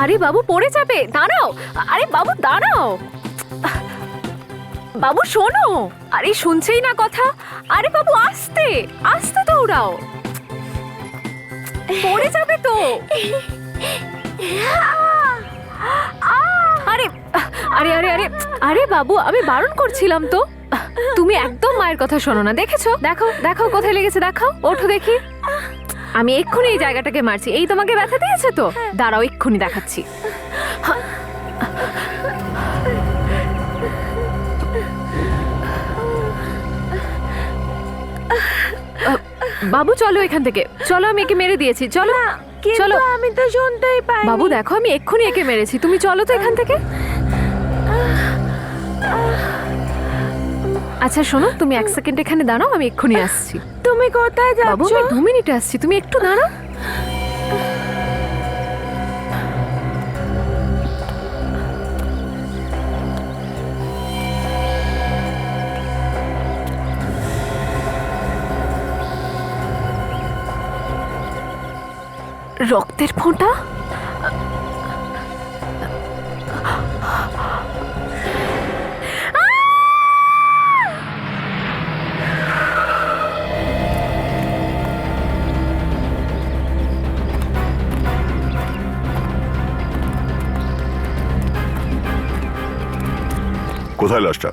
আরে বাবু পড়ে যাবে, দাঁড়াও। আরে বাবু দাঁড়াও, বাবু শোনো। আরে শুনছেই না কথা। আরে বাবু আস্তে আস্তে দৌড়াও, পড়ে যাবে তো। আরে আরে আরে আরে আরে বাবু, আমি বারণ করছিলাম তো। তুমি একদম মায়ের কথা শোনো না। দেখেছো? দেখো দেখো কোথায় লেগেছে, দেখাও, ওঠো দেখি। আমি এক্ষুনি এই জায়গাটাকে মারছি। এই তোমাকে ব্যথা দিয়েছে তো? দাঁড়াও, এক্ষুনি দেখাচ্ছি। বাবু চলো এখান থেকে, চলো, আমি একে মেরে দিয়েছি, চলো চলো। আমি তো শুনতেই পাই। বাবু দেখো, আমি এক্ষুনি একে মেরেছি, তুমি চলো তো এখান থেকে। আচ্ছা শোনো, তুমি 1 সেকেন্ড এখানে দাঁড়াও, আমি এক্ষুনি আসছি। তুমি কোথায় বাবু যাচ্ছ? আমি 2 মিনিটে আসছি, তুমি একটু দাঁড়াও। রক্তের ফোঁটা। কোথায় লাশটা?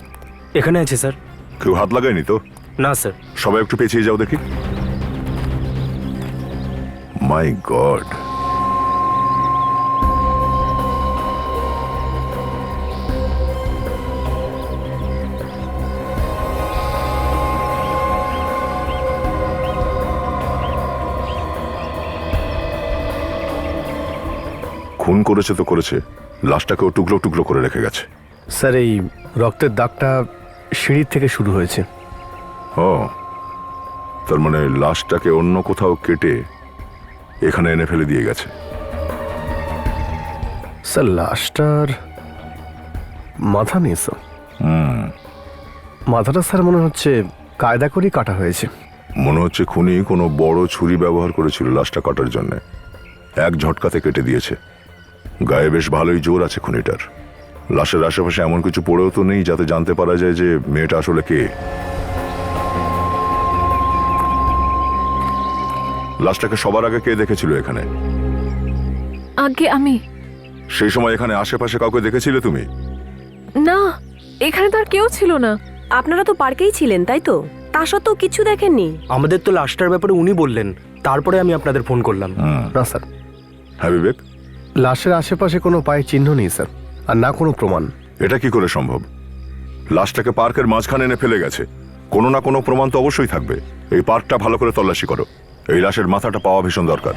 এখানে আছে স্যার। কেউ হাত লাগায়নি তো? না স্যার। সবাই একটু পেছিয়ে যাও দেখি। মাই গড, খুন করেছে তো করেছে, লাশটাকেও টুকরো টুকরো করে রেখে গেছে। স্যার এই রক্তের দাগটা সিঁড়ির থেকে শুরু হয়েছে। ও, তার মানে লাশটাকে অন্য কোথাও কেটে এখানে এনে ফেলে দিয়ে গেছে। স্যার লাশটার মাথা নেই স্যার। মাথাটা স্যার মনে হচ্ছে কায়দা করেই কাটা হয়েছে। মনে হচ্ছে খুনি কোনো বড় ছুরি ব্যবহার করেছিল লাশটা কাটার জন্য, এক ঝটকাতে কেটে দিয়েছে। গায়ে বেশ ভালোই জোর আছে খুনিটার। লাশের আশেপাশে এমন কিছু পড়েও তো নেই যাতে জানতে পারা যায় যে মেয়েটা আসলে কে। লাশটাকে সবার আগে কে দেখেছিল এখানে? আগে আমি। সেই সময় এখানে আশেপাশে কাউকে দেখেছিলে তুমি? না, এখানে তো আর কেউ ছিল না। আপনারা তো পার্কেই ছিলেন তাই তো? তা সত্ত্বেও কিছু দেখেননি? আমাদের তো লাশটার ব্যাপারে উনি বললেন, তারপরে আমি আপনাদের ফোন করলাম। না স্যার, হ্যাঁ বিবেক, লাশের আশেপাশে কোনো পায়ের চিহ্ন নেই স্যার, আর না কোনো প্রমাণ। এটা কি করে সম্ভব? লাশটাকে পার্কের মাঝখানে এনে ফেলে গেছে, কোনো না কোনো প্রমাণ তো অবশ্যই থাকবে। এই পার্কটা ভালো করে তল্লাশি করো, এই লাশের মাথাটা পাওয়া ভীষণ দরকার।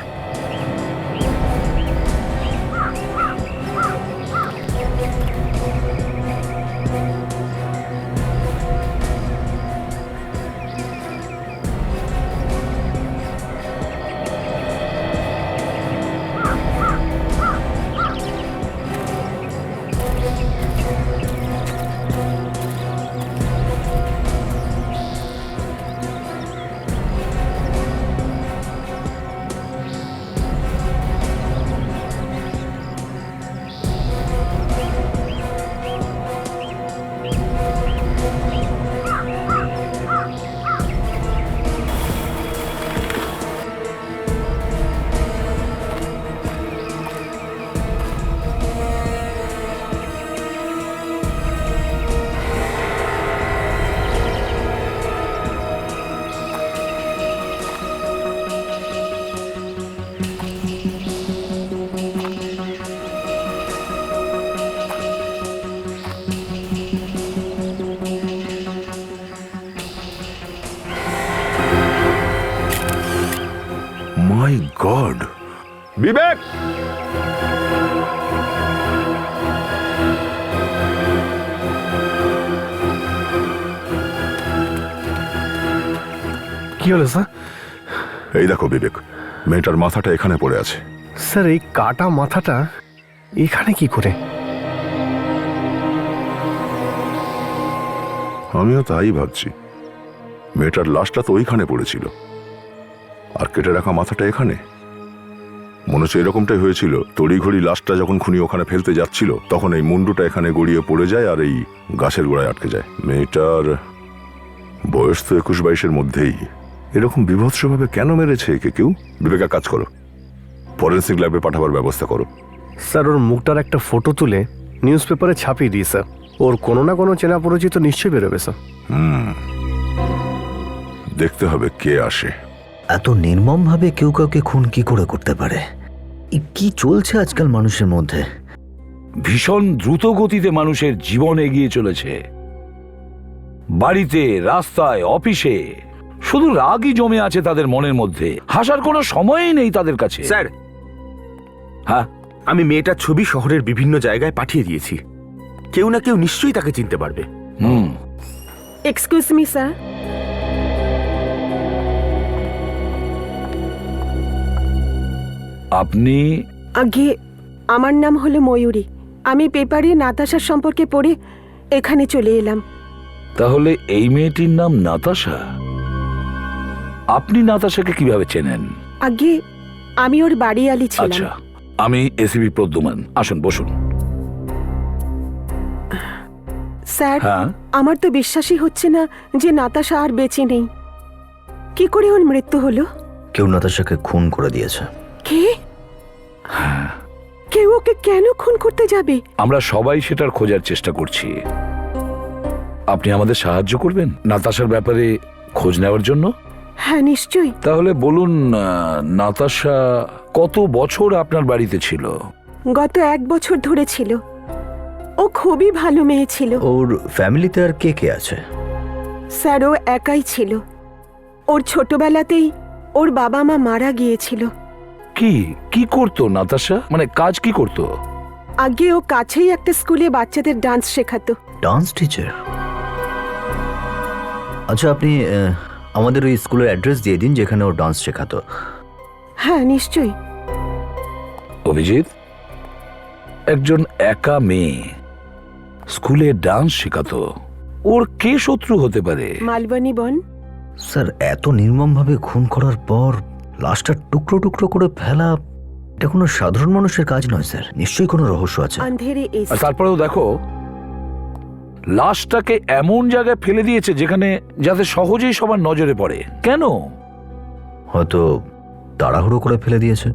মাই গড, বিবেক! কি হলো স্যার? এই দেখো বিবেক, মেয়েটার মাথাটা এখানে পড়ে আছে। স্যার এই কাটা মাথাটা এখানে কি করে? আমিও তাই ভাবছি, মেয়েটার লাশটা তো ওইখানে পড়েছিল, আর কেটে রাখা মাথাটা এখানে। মনে হচ্ছে এরকমটাই হয়েছিল। তড়িঘড়ি লাশটা যখন খুনি ওখানে ফেলতে যাচ্ছিল তখন এই মুন্ডুটা এখানে গড়িয়ে পড়ে যায় আর এই গাছের গোড়ায় আটকে যায়। মেয়েটার বয়স তো 21-22-এর মধ্যেই। এরকম বিভৎসভাবে কেন মেরেছে একে কেউ? বিবেকা, কাজ করো, ফরেন্সিক ল্যাবে পাঠাবার ব্যবস্থা করো। স্যার ওর মুখটার একটা ফটো তুলে নিউজ পেপারে ছাপিয়ে দিই স্যার। ওর কোনো না কোনো চেনা পরিচিত নিশ্চয়ই বেরোবে স্যার। দেখতে হবে কে আসে। এত নির্মমভাবে কেউ কাউকে খুন কি করে করতে পারে? কি চলছে আজকাল মানুষের মধ্যে? ভীষণ দ্রুত গতিতে মানুষের জীবন এগিয়ে চলেছে। বাড়িতে, রাস্তায়, অফিসে শুধু রাগই জমে আছে তাদের মনের মধ্যে। হাসার কোনো সময়ই নেই তাদের কাছে। স্যার, হ্যাঁ, আমি মেয়েটার ছবি শহরের বিভিন্ন জায়গায় পাঠিয়ে দিয়েছি। কেউ না কেউ নিশ্চয়ই তাকে চিনতে পারবে। Excuse me sir. আপনি? আগে আমার নাম হলো ময়ূরী। আমি পেপারে নাতাশার সম্পর্কে পড়ে এখানে চলে এলাম। তাহলে এই মেয়েটির নাম নাতাশা। আপনি নাতাশাকে কিভাবে চেনেন? আগে আমি ওর বাড়িয়ালি ছিলাম। আচ্ছা, আমি এসিপি প্রদ্যুমান। আসুন, বসুন। স্যার, হ্যাঁ? আমার তো বিশ্বাসই হচ্ছে না যে নাতাশা আর বেঁচে নেই। কি করে ওর মৃত্যু হলো? কেউ নাতাশাকে খুন করে দিয়েছে। কে? কেউ ওকে কেন খুন করতে যাবে? আমরা সবাই সেটার খোঁজার চেষ্টা করছি। আপনি আমাদের সাহায্য করবেন নাতাশার ব্যাপারে খোঁজ নেওয়ার জন্য? হ্যাঁ, নিশ্চয়ই। তাহলে বলুন, নাতাশা কত বছর আপনার বাড়িতে ছিল? গত 1 বছর ধরে ছিল। ও খুবই ভালো মেয়ে ছিল। ওর ফ্যামিলিতে আর কে কে আছে? স্যার, ও একাই ছিল। ওর ছোটবেলাতেই ওর বাবা মা মারা গিয়েছিল। কি কি করতো নাতাশা? মানে কাজ কি করতো? আগে ও কাছেই একটা স্কুলে বাচ্চাদের ডান্স শেখাতো। Dance teacher? আচ্ছা, আপনি আমাদের ওই স্কুলের অ্যাড্রেস দিয়ে দিন যেখানে ও ডান্স শেখাতো। হ্যাঁ, নিশ্চয়ই। অভিজিৎ, একজন একা মেয়ে স্কুলে ডান্স শেখাতো, ওর কে শত্রু হতে পারে? মালবানি বন। স্যার, এত নির্মমভাবে খুন করার পর লাশটা টুকরো টুকরো করে ফেলা, এটা কোনো সাধারণ মানুষের কাজ নয় স্যার। নিশ্চয়ই কোনো রহস্য আছে। আন্ধেরে এসে আর তারপরেও দেখো, লাশটাকে এমন জায়গায় ফেলে দিয়েছে যেখানে যাতে সহজেই সবার নজরে পড়ে। কেন? হয়তো তাড়াহুড়ো করে ফেলে দিয়েছে।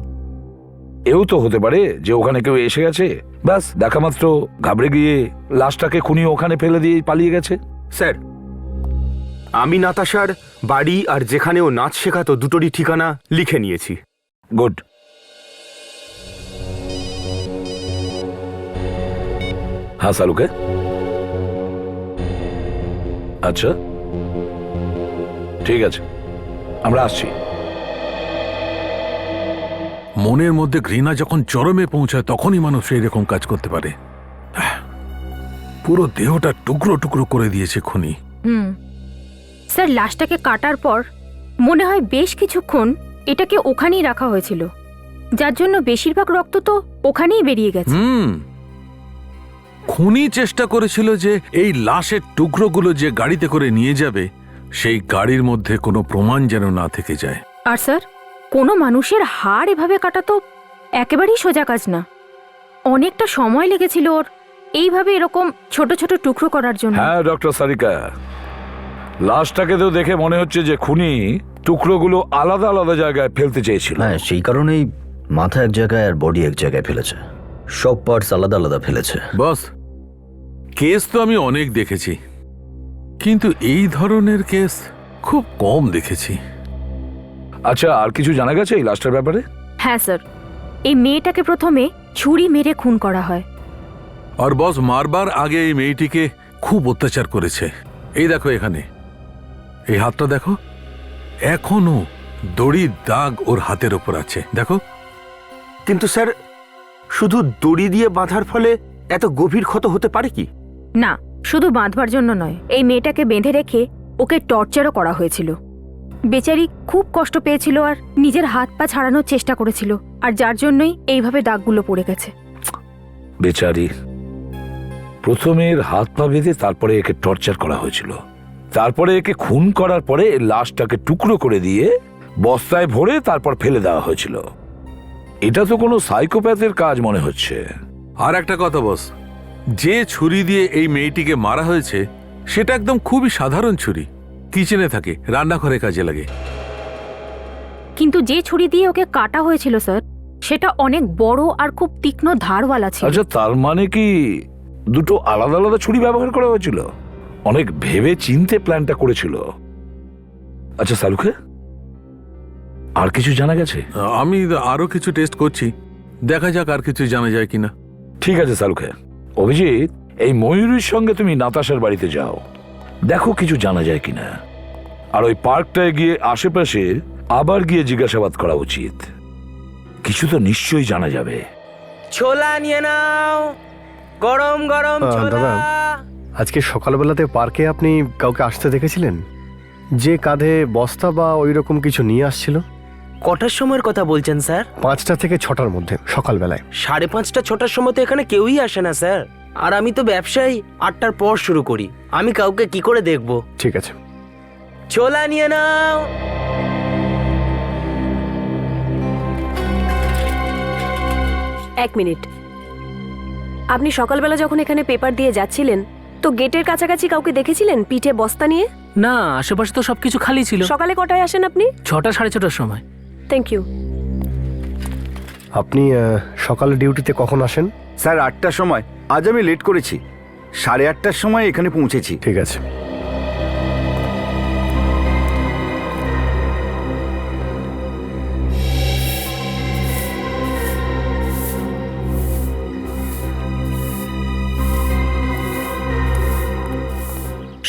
এও তো হতে পারে যে ওখানে কেউ এসে গেছে, ব্যাস দেখা মাত্র ঘাবড়ে গিয়ে লাশটাকে খুনি ওখানে ফেলে দিয়ে পালিয়ে গেছে। স্যার, আমি নাতাশার বাড়ি আর যেখানে ও নাচ শেখাতো দুটোরই ঠিকানা লিখে নিয়েছি। গুড। হ্যাঁ সালুকে। আচ্ছা, ঠিক আছে, আমরা আসছি। মনের মধ্যে ঘৃণা যখন চরমে পৌঁছায় তখনই মানুষ এরকম কাজ করতে পারে। পুরো দেহটা টুকরো টুকরো করে দিয়েছে খুনি। স্যার, লাশটাকে কাটার পর মনে হয় বেশ কিছুক্ষণ এটাকে ওখানেই রাখা হয়েছিল, যার জন্য বেশিরভাগ রক্ত তো ওখানেই বেরিয়ে গেছে। খুনি চেষ্টা করেছিল যে এই লাশের টুকরোগুলো যে গাড়িতে করে নিয়ে যাবে সেই গাড়ির মধ্যে কোনো প্রমাণ যেন না থেকে যায়। আর স্যার, কোনো মানুষের হাড় এভাবে কাটা তো একেবারেই সোজা কাজ না। অনেকটা সময় লেগেছিল ওর এইভাবে এরকম ছোট ছোট টুকরো করার জন্য। হ্যাঁ ডক্টর সারিকা, লাশটাকে তো দেখে মনে হচ্ছে যে খুনি টুকরোগুলো আলাদা আলাদা জায়গায় ফেলতে চেয়েছিল। হ্যাঁ, সেই কারণেই মাথা এক জায়গায় আর বডি এক জায়গায় ফেলেছে। সব পার্টস আলাদা আলাদা ফেলেছে। বস, কেস তো আমি অনেক দেখেছি, কিন্তু এই ধরনের কেস খুব কম দেখেছি। আচ্ছা, আর কিছু জানা গেছে এই লাশটার ব্যাপারে? হ্যাঁ স্যার, এই মেয়েটাকে প্রথমে ছুরি মেরে খুন করা হয়। আর বস, মারবার আগে এই মেয়েটিকে খুব অত্যাচার করেছে। এই দেখো, এখানে এই হাতটা দেখো, এখনো দড়ির দাগ ওর হাতের ওপর আছে, দেখো। কিন্তু স্যার, শুধু দড়ি দিয়ে বাঁধার ফলে এত গভীর ক্ষত হতে পারে কি? না, শুধু বাঁধবার জন্য নয়, এই মেয়েটাকে বেঁধে রেখে ওকে টর্চারও করা হয়েছিল। বেচারি খুব কষ্ট পেয়েছিল আর নিজের হাত পা ছাড়ানোর চেষ্টা করেছিল, আর যার জন্যই এইভাবে দাগগুলো পড়ে গেছে। বেচারি, প্রথমে এর হাত পা বেঁধে তারপরে একে টর্চার করা হয়েছিল, তারপরে একে খুন করার পরে লাশটাকে টুকরো করে দিয়ে বস্তায় ভরে তারপর ফেলে দেওয়া হয়েছিল। এটা তো কোনো সাইকোপ্যাথের কাজ মনে হচ্ছে। আর একটা কথা বস, যে ছুরি দিয়ে এই মেয়েটিকে মারা হয়েছে সেটা একদম খুবই সাধারণ ছুরি, কিচেনে থাকে, রান্নাঘরে কাজে লাগে। কিন্তু যে ছুরি দিয়ে ওকে কাটা হয়েছিল স্যার, সেটা অনেক বড় আর খুব তীক্ষ্ণ ধারওয়ালা ছিল। আচ্ছা, তার মানে কি দুটো আলাদা আলাদা ছুরি ব্যবহার করা হয়েছিল? অনেক ভেবে চিনতে প্ল্যানটা করেছিল। আচ্ছা শাহরুখে, আর কিছু জানা গেছে? আমি আরো কিছু টেস্ট করছি, দেখা যাক আর কিছু জানা যায় কিনা। ঠিক আছে শাহরুখে। অভিজিৎ, এই ময়ূরীর সঙ্গে তুমি নাতাশার বাড়িতে যাও, দেখো কিছু জানা যায় কিনা। আর ওই পার্কটায় গিয়ে আশেপাশে আবার গিয়ে জিজ্ঞাসাবাদ করা উচিত, কিছু তো নিশ্চয়ই জানা যাবে। ছোলা নিয়ে নাও, গরম গরম ছোলা। দাদা, আজকে সকালবেলাতে পার্কে আপনি কাউকে আসতে দেখেছিলেন, যে কাঁধে বস্তা বা ওই রকম কিছু নিয়ে আসছিল? কটার সময়ের কথা বলছেন স্যার? 5টা থেকে 6টার মধ্যে সকালবেলায়। 5:30 6টার সময় তো এখানে কেউই আসে না স্যার। আর আমি তো ব্যবসায়ী 8টার পর শুরু করি, আমি কাউকে কি করে দেখব? ঠিক আছে। ছোলা নিয়ে নাও। এক মিনিট, আপনি সকালবেলা যখন এখানে পেপার দিয়ে যাচ্ছিলেন তো গেটের কাছাকাছি কাউকে দেখেছিলেন পিঠে বস্তা নিয়ে? না, আশেপাশে তো সবকিছু খালি ছিল। সকালে কটায় আসেন আপনি? 6টা 6:30টার সময়। Thank you. আপনি সকালে ডিউটিতে কখন আসেন? স্যার 8টার সময়। আজ আমি লেট করেছি, 8:30টার সময় এখানে পৌঁছেছি। ঠিক আছে।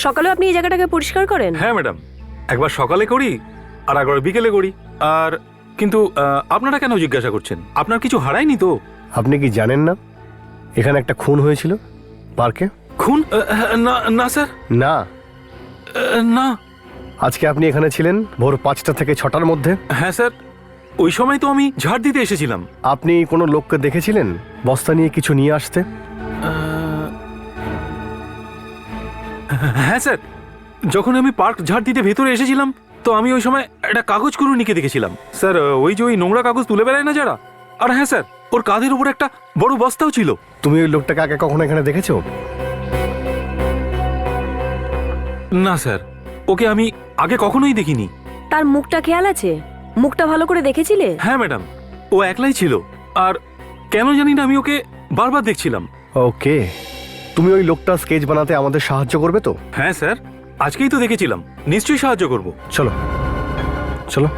সকালে আপনি এই জায়গাটাকে পরিষ্কার করেন? হ্যাঁ ম্যাডাম, একবার সকালে করি আর একবার বিকেলে করি। আর কিন্তু আপনারা কেন জিজ্ঞাসা করছেন? আপনার কিছু হারায়নি তো? আপনি কি জানেন না এখানে একটা খুন হয়েছিল পার্কে? খুন? না না স্যার, না। না। আজকে আপনি এখানে ছিলেন ভোর 5টা থেকে 6টার মধ্যে? হ্যাঁ স্যার, ওই সময় তো আমি ঝাড় দিতে এসেছিলাম। আপনি কোনো লোককে দেখেছিলেন বস্তা নিয়ে কিছু নিয়ে আসতে? হ্যাঁ স্যার, যখন আমি পার্ক ঝাড় দিতে ভেতরে এসেছিলাম তো আমি ওই সময় একটা কাগজ কুড়ুনিকে দেখেছিলাম স্যার, ওই যে ওই নোংরা কাগজ তুলে বেড়ায় না যারা। আর হ্যাঁ স্যার, ওর কাঁধের উপর একটা বড় বস্তাও ছিল। তুমি ওই লোকটাকে আগে কখনো এখানে দেখেছো? না স্যার, ওকে আমি আগে কখনোই দেখিনি। তার মুখটা খেয়াল আছে? মুখটা ভালো করে দেখেছিলে? হ্যাঁ ম্যাডাম, ও একলাই ছিল। আর কেন জানি না আমি ওকে বারবার দেখছিলাম। ওকে, তুমি ওই লোকটা স্কেচ বানাতে আমাদের সাহায্য করবে তো? হ্যাঁ স্যার, আজকেই তো দেখেছিলাম, নিশ্চয়ই সাহায্য করব। চলো চলো।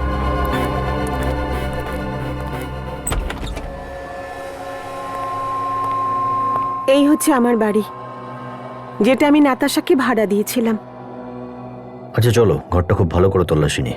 এই হচ্ছে আমার বাড়ি, যেটা আমি নাতাশাকে ভাড়া দিয়েছিলাম। আচ্ছা চলো, ঘরটা খুব ভালো করে তল্লাশি নি।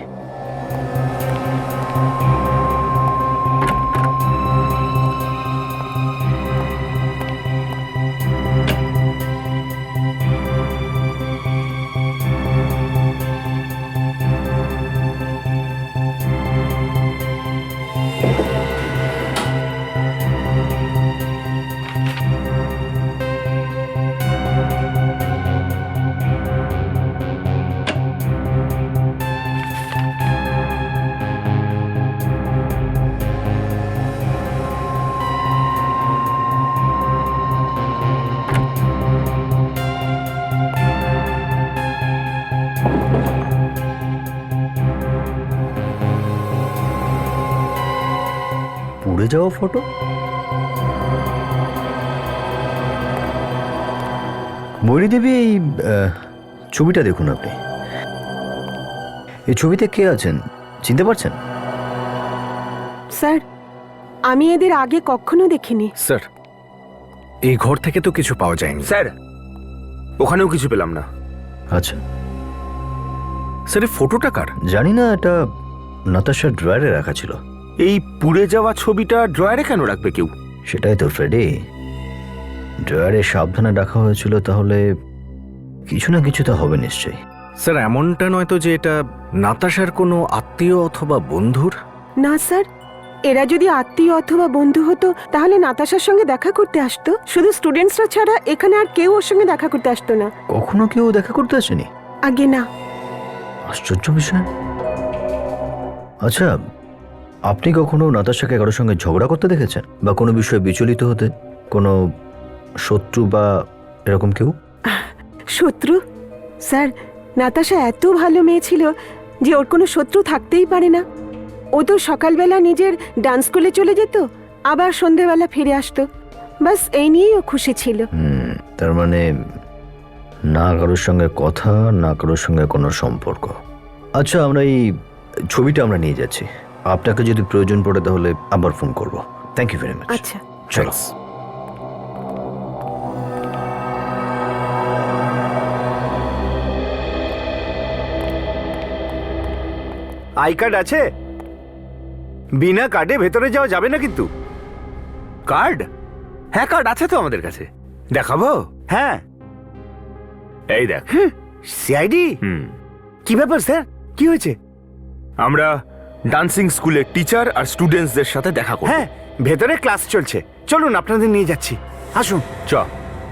পুড়ে যাওয়া ফটো? ময়ূরী দেবী, এই ছবিটা দেখুন আপনি। এই ছবিতে কে আছেন চিনতে পারছেন? স্যার, আমি এদের আগে কখনো দেখিনি। স্যার, এই ঘর থেকে তো কিছু পাওয়া যায়নি। স্যার, ওখানেও কিছু পেলাম না। আচ্ছা, স্যার এই ফটোটা কার? জানি না, এটা নাতাশার ড্রয়ারে রাখা ছিল। এই পুড়ে যাওয়া ছবিটা ড্রয়ারে কেন রাখবে কেউ? সেটাই তো ফ্রেডি, ড্রয়ারে সাবধানে রাখা হয়েছিল, তাহলে কিছু না কিছু তো হবে নিশ্চয়ই। স্যার এমনটা নয় তো যে এটা নাতাশার কোনো আত্মীয় অথবা বন্ধুর? না স্যার, এরা যদি আত্মীয় অথবা বন্ধু হতো তাহলে নাতাশার সঙ্গে দেখা করতে আসতো। শুধু স্টুডেন্টসরা ছাড়া এখানে আর কেউ ওর সঙ্গে দেখা করতে আসতো না। কখনো কেউ দেখা করতে আসেনি? আগে না। আশ্চর্য বিষয়। আচ্ছা, আপনি কখনো নাতাশাকে কারোর সঙ্গে ঝগড়া করতে দেখেছেন, বা কোনো বিষয়ে বিচলিত হতে? কোনো শত্রু বা এরকম কেউ? শত্রু? স্যার, নাতাশা এত ভালো মেয়ে ছিল যে ওর কোনো শত্রু থাকতেই পারে না। ও তো সকালবেলা নিজের ডান্স স্কুলে চলে যেত, আবার সন্ধেবেলা ফিরে আসতো। বাস এই নিয়েই ও খুশি ছিল। তার মানে না কারোর সঙ্গে কথা, না কারোর সঙ্গে কোনো সম্পর্ক। আচ্ছা, আমরা এই ছবিটা আমরা নিয়ে যাচ্ছি। আপনাকে যদি প্রয়োজন পড়ে তাহলে আবার ফোন করব। Thank you very much. আচ্ছা, চলো। আই কার্ড আছে? বিনা কার্ডে ভেতরে যাওয়া যাবে না কিন্তু। কার্ড? হ্যাঁ, কার্ড আছে তো আমাদের কাছে। দেখাবো? হ্যাঁ, এই দেখ। সিআইডি? কি ব্যাপার স্যার, কি হয়েছে? আমরা ডান্সিং স্কুলের টিচার আর স্টুডেন্টসদের সাথে দেখা করব। হ্যাঁ, ভেতরে ক্লাস চলছে, চলুন আপনাদের নিয়ে যাচ্ছি, আসুন। চ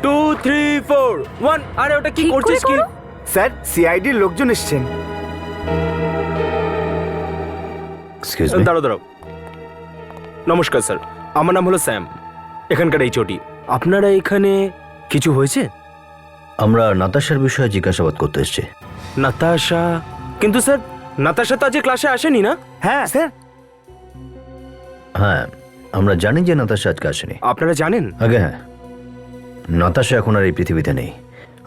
2 3 4 1। আরে ওটা কি ঠিক করে করছিস কি? করো। স্যার, সিআইডির লোকজন এসছেন। Excuse me. দাঁড়াও। নমস্কার স্যার, আমার নাম হলো স্যাম, এখানকার এইচওডি। আপনারা এখানে কিছু হয়েছে? আমরা নাতাশার বিষয়ে জিজ্ঞাসাবাদ করতে এসেছি। নাতাশা? কিন্তু স্যার, নাতাশা তো আজকে ক্লাসে আসেনি না? হ্যাঁ স্যার। হ্যাঁ, আমরা জানি যে নাতাশা আজকে আসেনি। আপনারা জানেন? আগে হ্যাঁ, নাতাশা এখন আর এই পৃথিবীতে নেই।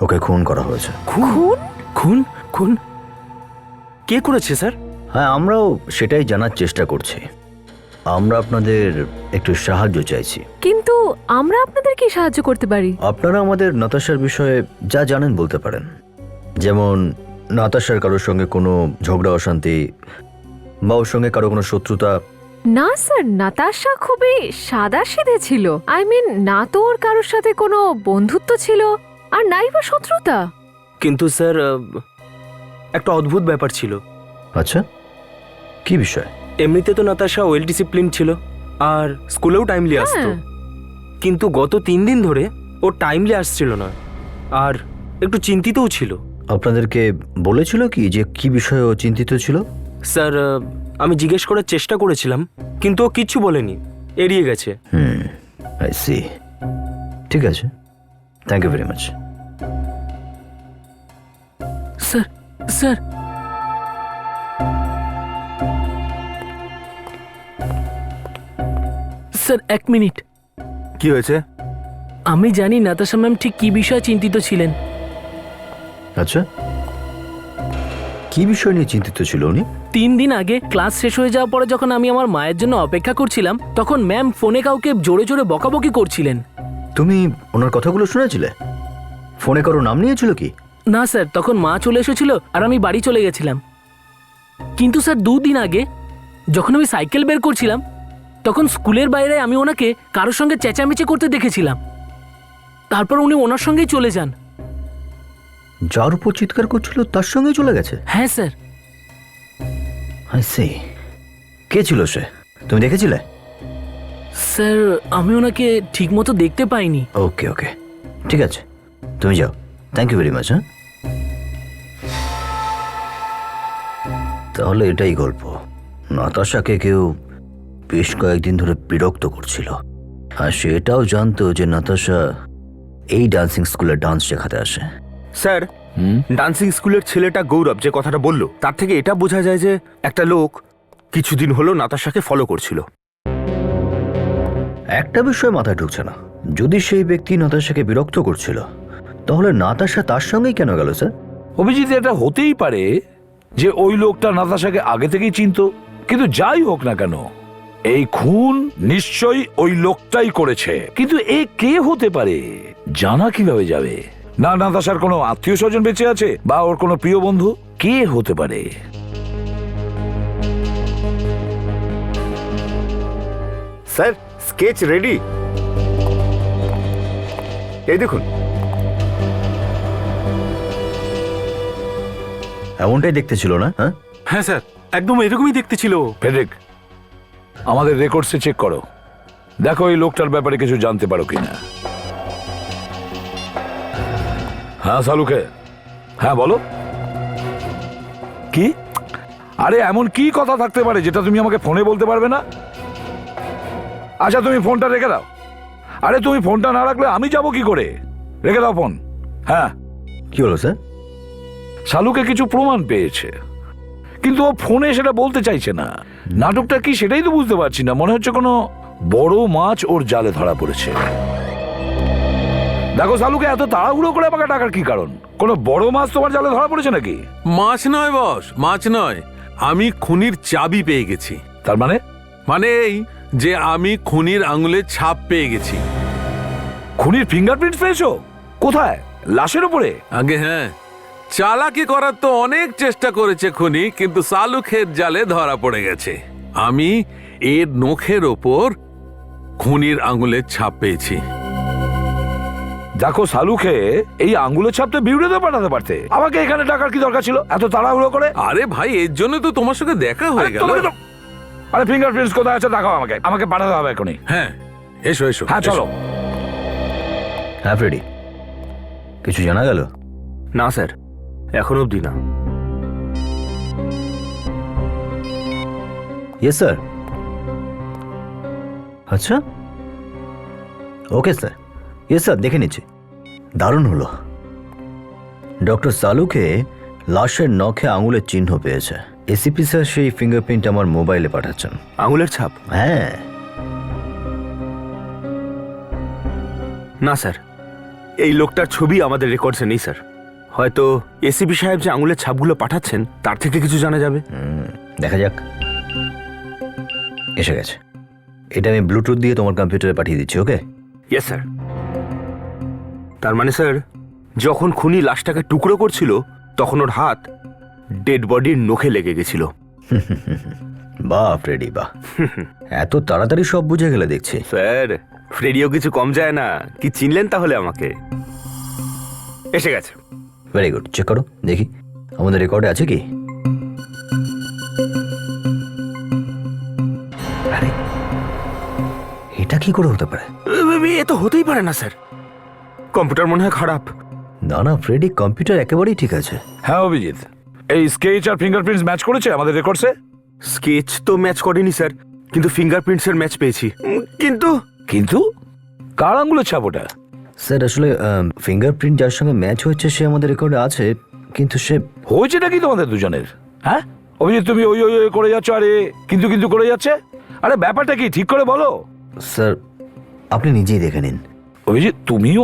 ওকে খুন করা হয়েছে। খুন? খুন? খুন কে করেছে স্যার? হ্যাঁ, আমরাও সেটাই জানার চেষ্টা করছি। আমরা আপনাদের একটু সাহায্য চাইছি। কিন্তু আমরা আপনাদের কি সাহায্য করতে পারি? আপনারা আমাদের নাতাশার বিষয়ে যা জানেন বলতে পারেন। যেমন নাতাশার কারোর সঙ্গে কোনো ঝগড়া অশান্তি, বা ওর সঙ্গে কারো কোনো শত্রুতা। না স্যার, নাতাশা খুবই সাদাসিধে ছিল। আই মিন, না তো ওর কারোর সাথে কোনো বন্ধুত্ব ছিল, আর নাই বা শত্রুতা। কিন্তু স্যার, একটা অদ্ভুত ব্যাপার ছিল। আচ্ছা, কি বিষয়? এমনিতে তো নাতাশা ওয়েল ডিসিপ্লিন ছিল, আর স্কুলেও টাইমলি আসতো। কিন্তু গত 3 দিন ধরে ও টাইমলি আসছিল না, আর একটু চিন্তিতও ছিল। আপনাদেরকে বলেছিল কি যে কি বিষয়ে ও চিন্তিত ছিল? স্যার, আমি জিজ্ঞেস করার চেষ্টা করেছিলাম, কিন্তু ও কিচ্ছু বলেনি, এড়িয়ে গেছে। I see. ঠিক আছে, thank you very much. Sir, sir, sir 1 minute. কি হয়েছে? আমি জানি নাতাশা ম্যাম ঠিক কি বিষয়ে চিন্তিত ছিলেন। আচ্ছা, কি বিষয় নিয়ে চিন্তিত ছিল উনি? 3 দিন আগে ক্লাস শেষ হয়ে যাওয়ার পরে যখন আমি আমার মায়ের জন্য অপেক্ষা করছিলাম, তখন ম্যাম ফোনে কাউকে জোরে জোরে বকাবকি করছিলেন। তুমি ওনার কথাগুলো শুনেছিলে? ফোনে কারো নাম নিয়েছিল কি? না স্যার, তখন মা চলে এসেছিল আর আমি বাড়ি চলে গেছিলাম। কিন্তু স্যার 2 দিন আগে যখন আমি সাইকেল বের করছিলাম, তখন স্কুলের বাইরে আমি ওনাকে কারোর সঙ্গে চেঁচামেচি করতে দেখেছিলাম। তারপর উনি ওনার সঙ্গেই চলে যান। যার উপর চিৎকার করছিল তার সঙ্গে চলে গেছে? হ্যাঁ স্যার। I C. কে ছিল সে, তুমি দেখেছিলে? স্যার, আমি ওনাকে ঠিকমতো দেখতে পাইনি। ওকে ওকে, ঠিক আছে, তুমি যাও। Thank you very much. হ্যাঁ, তাহলে এটাই গল্প। নাতাশাকে কেউ বেশ কয়েকদিন ধরে বিরক্ত করছিল, আর সেটাও জানতো যে নাতাশা এই ডান্সিং স্কুলে ডান্স শেখাতে আসে। স্যার, ডান্সিং স্কুলের ছেলেটা গৌরব যে কথাটা বলল, তার থেকে এটা বোঝা যায় যে একটা লোক কিছুদিন হলো নাতাশাকে ফলো করছিল। একটা বিষয় মাথায় ঢুকছে না, যদি সেই ব্যক্তি নাতাশাকে বিরক্ত করছিল, তাহলে নাতাশা তার সঙ্গেই কেন গেল স্যার? অভিজিৎ, এটা হতেই পারে যে ওই লোকটা নাতাশাকে আগে থেকেই চিনতো। কিন্তু যাই হোক না কেন, এই খুন নিশ্চয়ই ওই লোকটাই করেছে। কিন্তু এ কে হতে পারে জানা কিভাবে যাবে? না নাতাশার কোনো আত্মীয় স্বজন বেঁচে আছে, বা ওর কোনো প্রিয় বন্ধু? কে হতে পারে? Sir, sketch ready. এই দেখুন। এমনটাই দেখতে ছিল না? হ্যাঁ হ্যাঁ স্যার, একদম এরকমই দেখতে ছিল। ফেডরিক, আমাদের রেকর্ডসে চেক করো, দেখো এই লোকটার ব্যাপারে কিছু জানতে পারো কিনা। হ্যাঁ সালুকে, হ্যাঁ বলো। কি? আরে এমন কি কথা থাকতে পারে যেটা তুমি আমাকে ফোনে বলতে পারবে না? আচ্ছা তুমি ফোনটা রেখে দাও। আরে তুমি ফোনটা না রাখলে আমি যাব কি করে? রেখে দাও ফোন। হ্যাঁ, কি হলো স্যার? শালুকে কিছু প্রমাণ পেয়েছে, কিন্তু ও ফোনে সেটা বলতে চাইছে না। নাটকটা কি সেটাই তো বুঝতে পারছি না। মনে হচ্ছে কোনো বড় মাছ ওর জালে ধরা পড়েছে। দেখো শালুকে এত তাড়াহুড়ো করে আমাকে ডাকার কি কারণ? কোনো বড় মাছ তোমার জালে ধরা পড়েছে নাকি? মাছ নয় বস, মাছ নয়, আমি খুনির চাবি পেয়ে গেছি। তার মানে? মানে এই যে আমি খুনির আঙুলের ছাপ পেয়ে গেছি। খুনির ফিঙ্গারপ্রিন্ট পেয়েছো? কোথায়? লাশের উপরে? আগে হ্যাঁ, চালাকি করার তো অনেক চেষ্টা করেছে খুনি, কিন্তু শালুকের জালে ধরা পড়ে গেছে। আমি এর নখের ওপর খুনির আঙুলের ছাপ পেয়েছি। দেখো শালুকে এই আঙ্গুলের ছাপ তো বিউড়েতে পাঠাতে পারতে। আমাকে এখানে ডাকার কি দরকার ছিল এত তাড়াহুড়ো করে? আরে ভাই, এর জন্য তো তোমার সঙ্গে দেখা হয়ে গেল। আরে ফিঙ্গারপ্রিন্টস কোথায় আছে দেখাও আমাকে, আমাকে পাঠাতে হবে এখনই। হ্যাঁ এসো এসো। হ্যাঁ চলো। হ্যাঁ ফ্রেডি, কিছু জানা গেল? না স্যার, এখন অবধি না। Yes sir. আচ্ছা, ওকে স্যার। ইয়েস স্যার, দেখে নিচ্ছি। দারুণ হলো। ডক্টর সালুকে লাশের নখে আঙুলের চিহ্ন পেয়েছে। এসিপি স্যার সেই ফিঙ্গারপ্রিন্ট আমার মোবাইলে পাঠাচ্ছেন। আঙুলের ছাপ? হ্যাঁ। না স্যার, এই লোকটার ছবি আমাদের রেকর্ডসে নেই স্যার। হয়তো এসিপি সাহেব যে আঙুলের ছাপগুলো পাঠাচ্ছেন তার থেকে কিছু জানা যাবে। দেখা যাক। এসে গেছে। এটা আমি ব্লুটুথ দিয়ে তোমার কম্পিউটারে পাঠিয়ে দিচ্ছি। ওকে? Yes sir. তার মানে স্যার, যখন খুনি লাশটাকে টুকরো করছিল তখন ওর হাত ডেড বডির নখে লেগে গেছিল। বাহ ফ্রেডি বাহ, এত তাড়াতাড়ি সব বুঝে গেলে দেখছি। স্যার, ফ্রেডিও কিছু কম যায় না। কি চিনলেন তাহলে আমাকে? এসে গেছে। ভেরি গুড, চেক করো দেখি আমাদের রেকর্ডে আছে কি। আরে এটা কি করে হতে পারে? এ তো হতেই পারে না স্যার, কম্পিউটার মনে হয় খারাপ। না না ফ্রেডি, কম্পিউটার একেবারেই ঠিক আছে। হ্যাঁ অভিজিৎ, এই স্কেচ আর ফিঙ্গারপ্রিন্টস ম্যাচ করেছে আমাদের রেকর্ডসে? স্কেচ তো ম্যাচ করেনি স্যার, কিন্তু ফিঙ্গারপ্রিন্টস এর ম্যাচ পেয়েছি। কিন্তু কিন্তু কার আঙ্গুলের ছাপ ওটা? স্যার আসলে ফিঙ্গারপ্রিন্ট যার সঙ্গে ম্যাচ হচ্ছে সে আমাদের রেকর্ডে আছে, কিন্তু সে হয়েছে নাকি তোমাদের দুজনের? হ্যাঁ অভিজিৎ, তুমি ওই ওই ওই করে যাচ্ছ আরে কিন্তু কিন্তু করে যাচ্ছে। আরে ব্যাপারটা কি ঠিক করে বলো। স্যার আপনি নিজেই দেখে নিন। অভিজিৎ তুমিও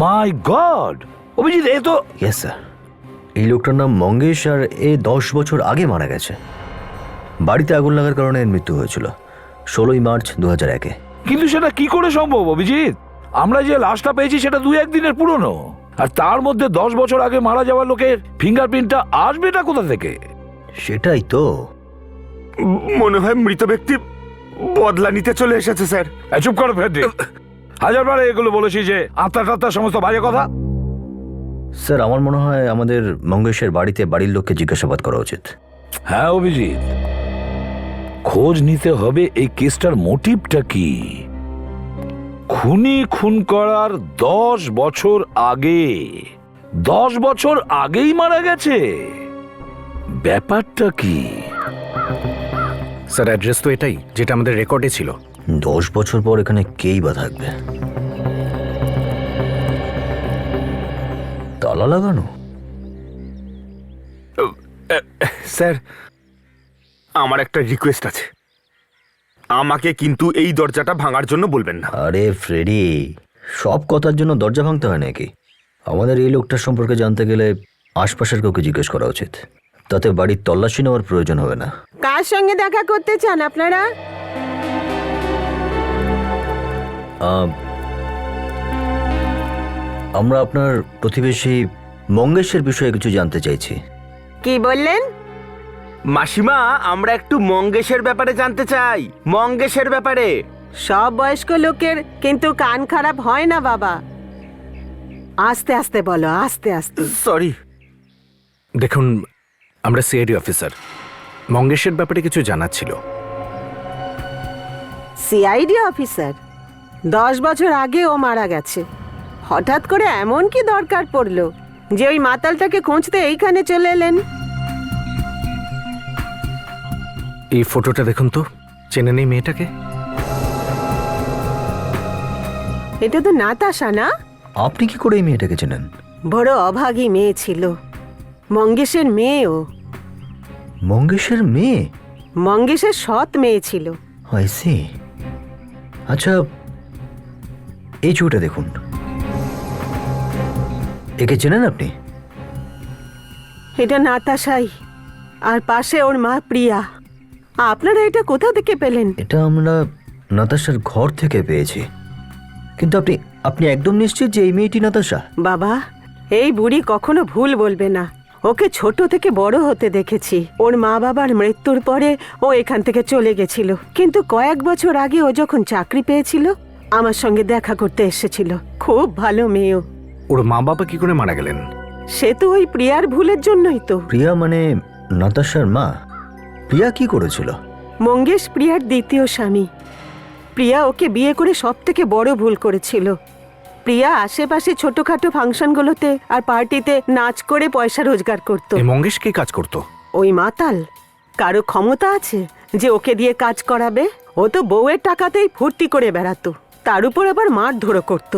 মাই গড, অভিজিৎ এ তো। ইয়েস স্যার, এই লোকটার নাম মঙ্গেশ আর এ 10 বছর আগে মারা গেছে। বাড়িতে আগুন লাগার কারণে এর মৃত্যু হয়েছিল 16ই মার্চ 2001-এ। কিন্তু সেটা কি করে সম্ভব অভিজিৎ? আমরা যে লাশটা পেয়েছি সেটা 2-1 দিনের পুরনো, আর তার মধ্যে 10 বছর আগে মারা যাওয়া লোকের ফিঙ্গারপ্রিন্টটা আসবেটা কোথা থেকে? সেটাই তো। মনে হয় মৃত ব্যক্তি বদলা নিতে চলে এসেছে স্যার। চুপ করো ফ্রেডি, হাজারবার এগুলো বলেছি যে আত্মা টাত্মা সমস্ত বাজে কথা। স্যার আমার মনে হয় আমাদের মঙ্গেশের বাড়িতে বাড়ির লোককে জিজ্ঞাসাবাদ করা উচিত। হ্যাঁ অভিজিৎ, খোঁজ নিতে হবে এই কেসটার মোটিভটা কি। খুনি খুন করার 10 বছর আগে, 10 বছর আগেই মারা গেছে, ব্যাপারটা কি? স্যার অ্যাড্রেস তো এটাই যেটা আমাদের রেকর্ডে ছিল। 10 বছর পর এখানে কেই বা থাকবে? তালা লাগানো। স্যার আমার একটা রিকোয়েস্ট আছে, আমাকে কিন্তু এই দরজাটা ভাঙার জন্য বলবেন না। আরে ফ্রেডি, সব কথার জন্য দরজা ভাঙতে হয় নাকি? আমাদের এই লোকটার সম্পর্কে জানতে গেলে আশপাশের কাউকে জিজ্ঞেস করা উচিত, তাতে বাড়ির তল্লাশি নেওয়ার প্রয়োজন হবে না। কার সঙ্গে দেখা করতে চান আপনারা? আমরা আপনার প্রতিবেশী মঙ্গেশের বিষয়ে কিছু জানতে চাইছি। কি বললেন? মাসিমা, আমরা একটু মঙ্গেশের ব্যাপারে জানতে চাই। মঙ্গেশের ব্যাপারে। সব বয়স্ক লোকের কিন্তু কান খারাপ হয় না বাবা। আস্তে আস্তে বলো, আস্তে আস্তে। সরি। দেখুন, আমরা সিআইডি অফিসার, মঙ্গেশের ব্যাপারে কিছু জানার ছিল। CID officer? 10 বছর আগে ও মারা গেছে। হঠাৎ করে এমন কি দরকার পড়লো যে ওই মাতালটাকে খুঁজতে এইখানে চলে এলেন? এই ফটোটা দেখুন তো, চেনে নেই মেয়েটাকে? এটা তো নাতাশা না? আপনি কি করে এই মেয়েটাকে চেনেন? বড় অভাগী মেয়ে ছিল, মঙ্গেশের মেয়েও। মঙ্গেশের মেয়ে? মঙ্গেশের সৎ মেয়ে ছিল। I see. আচ্ছা, এই ছবিটা দেখুন, একে চেনেন আপনি? এটা নাতাশাই, আর পাশে ওর মা প্রিয়া। আপনারা এটা কোথা থেকে পেলেন? এটা আমরা নাতাশার ঘর থেকে পেয়েছি। কিন্তু আপনি আপনি একদম নিশ্চিত যে এই মেয়েটি নাতাশা? বাবা, এই বুড়ি কখনো ভুল বলবে না। ওকে ছোট থেকে বড় হতে দেখেছি। ওর মা বাবার মৃত্যুর পরে ও এখান থেকে চলে গেছিল, কিন্তু কয়েক বছর আগে ও যখন চাকরি পেয়েছিল আমার সঙ্গে দেখা করতে এসেছিল। খুব ভালো মেয়েও। ওর মা বাবা কি করে মারা গেলেন? সে তো ওই প্রিয়ার ভুলের জন্যই তো। প্রিয়া মানে নাতাশার মা? প্রিয়া কি করেছিল? মঙ্গেশ প্রিয়ার দ্বিতীয় স্বামী। প্রিয়া ওকে বিয়ে করে সব থেকে বড় ভুল করেছিল। প্রিয়া আশেপাশে ছোটখাটো ফাংশনগুলোতে আর পার্টিতে নাচ করে পয়সা রোজগার করত। এই মঙ্গেশ কি কাজ করতো? ওই মাতাল কারো ক্ষমতা আছে যে ওকে দিয়ে কাজ করাবে? ও তো বউয়ের টাকাতেই ফুর্তি করে বেড়াতো, তার উপর আবার মারধরও করত।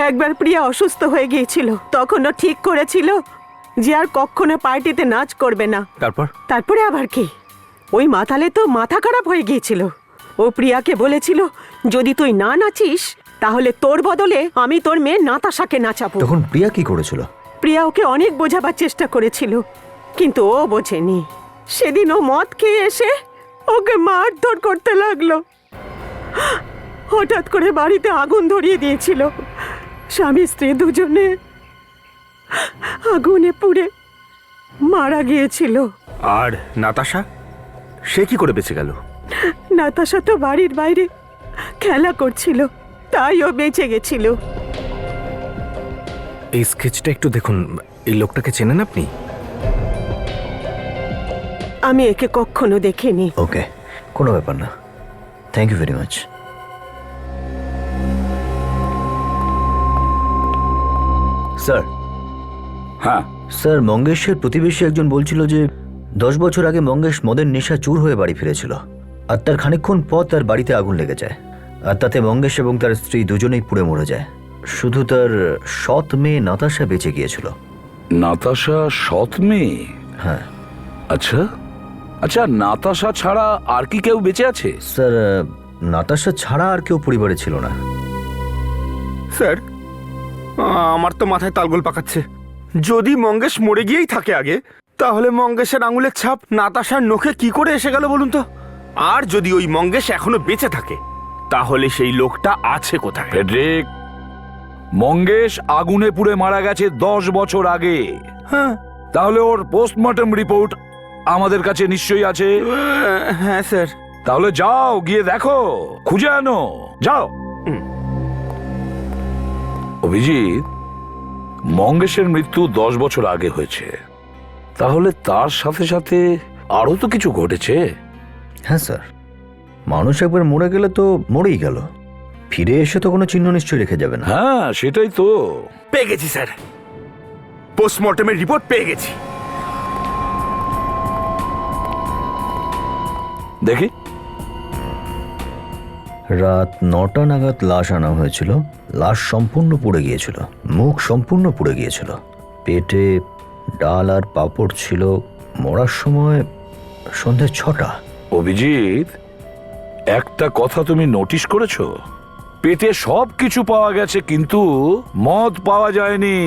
একবার প্রিয়া অসুস্থ হয়ে গিয়েছিল, তখন ও ঠিক করেছিল যে আর কখনো পার্টিতে নাচ করবে না। তারপরে আবার কি, ওই মাতালে তো মাথা খারাপ হয়ে গিয়েছিল। ও প্রিয়াকে বলেছিল, যদি তুই না নাচিস তাহলে তোর বদলে আমি তোর মেয়ে নাতাশাকে নাচাবো। তখন প্রিয়া কি করেছিল? প্রিয়া ওকে অনেক বোঝাবার চেষ্টা করেছিল, কিন্তু ও বোঝেনি। সেদিন ও মদ খেয়ে এসে ওকে মারধর করতে লাগলো। হঠাৎ করে বাড়িতে আগুন ধরিয়ে দিয়েছিল। স্বামী স্ত্রী দুজনে আগুনে পুড়ে মারা গিয়েছিল। আর নাতাশা, সে কি করে বেঁচে গেল? নাতাশা তো বাড়ির বাইরে খেলা করছিল, তাই ও বেঁচে গেছিল। এই স্কেচটা একটু দেখুন, এই লোকটাকে চেনেন আপনি? আমি একে কখনো দেখিনি। ওকে, কোনো ব্যাপার না। Thank you very much. Sir. হ্যাঁ স্যার, মঙ্গেশের প্রতিবেশী একজন বলছিল যে 10 বছর আগে মঙ্গেশ মদের নেশা চুর হয়ে বাড়ি ফিরেছিল, আর তার খানিকক্ষণ পর তার বাড়িতে আগুন লেগে যায়, আর তাতে মঙ্গেশ এবং তার স্ত্রী দুজনেই পুড়ে মরে যায়। শুধু তার সৎ মেয়ে নাতাশা বেঁচে গিয়েছিল। নাতাশা সৎ মেয়ে? হ্যাঁ। আচ্ছা আচ্ছা, নাতাশা ছাড়া আর কি কেউ বেঁচে আছে? স্যার, নাতাশা ছাড়া আর কেউ পরিবারে ছিল না। স্যার, আমার তো মাথায় তালগোল পাকাচ্ছে। যদি মঙ্গেশ মরে গিয়েই থাকে আগে, তাহলে মঙ্গেশের আঙুলের ছাপ নাতাশার নখে কি করে এসে গেল বলুন তো? আর যদি ওই মঙ্গেশ এখনো বেঁচে থাকে, তাহলে সেই লোকটা আছে কোথায়? ফেডরিক, মঙ্গেশ আগুনে পুড়ে মারা গেছে 10 বছর আগে। হ্যাঁ। তাহলে ওর পোস্টমর্টম রিপোর্ট আমাদের কাছে নিশ্চয়ই আছে। হ্যাঁ স্যার। তাহলে যাও, গিয়ে দেখো, খুঁজে আনো, যাও। অভিজিৎ, মঙ্গেশের মৃত্যু 10 বছর আগে হয়েছে, তাহলে তার সাথে সাথে আরো তো কিছু ঘটেছে। হ্যাঁ স্যার, মানুষ একবার মরে গেলে তো মরেই গেল, ফিরে এসে তো কোনো চিহ্ন নিশ্চয়ই রেখে যাবে না। হ্যাঁ, সেটাই তো। পেয়ে গেছি স্যার, পোস্টমর্টমের রিপোর্ট পেয়ে গেছি। দেখি। রাত 9টা নাগাদ লাশ আনা হয়েছিল। লাশ সম্পূর্ণ পুড়ে গিয়েছিল, মুখ সম্পূর্ণ পুড়ে গিয়েছিল, পেটে ডাল আর পাঁপড় ছিল। মরার সময় সন্ধ্যে 6টা। অভিজিৎ, একটা কথা তুমি নোটিশ করেছো? পেটে সব কিছু পাওয়া গেছে, কিন্তু মদ পাওয়া যায়নি।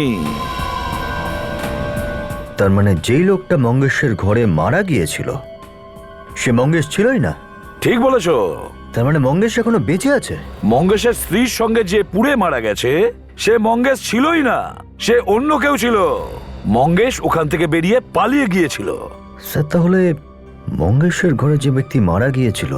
তার মানে যেই লোকটা মঙ্গেশের ঘরে মারা গিয়েছিল সে মঙ্গেশ ছিলই না। ঠিক বলেছো। তার মানে মঙ্গেশ এখনো বেঁচে আছে। মঙ্গেশের স্ত্রীর সঙ্গে যে পুড়ে মারা গেছে সে মঙ্গেশ ছিলই না, সে অন্য কেউ ছিল। মঙ্গেশ ওখান থেকে বেরিয়ে পালিয়ে গিয়েছিল। স্যার, তাহলে মঙ্গেশের ঘরে যে ব্যক্তি মারা গিয়েছিল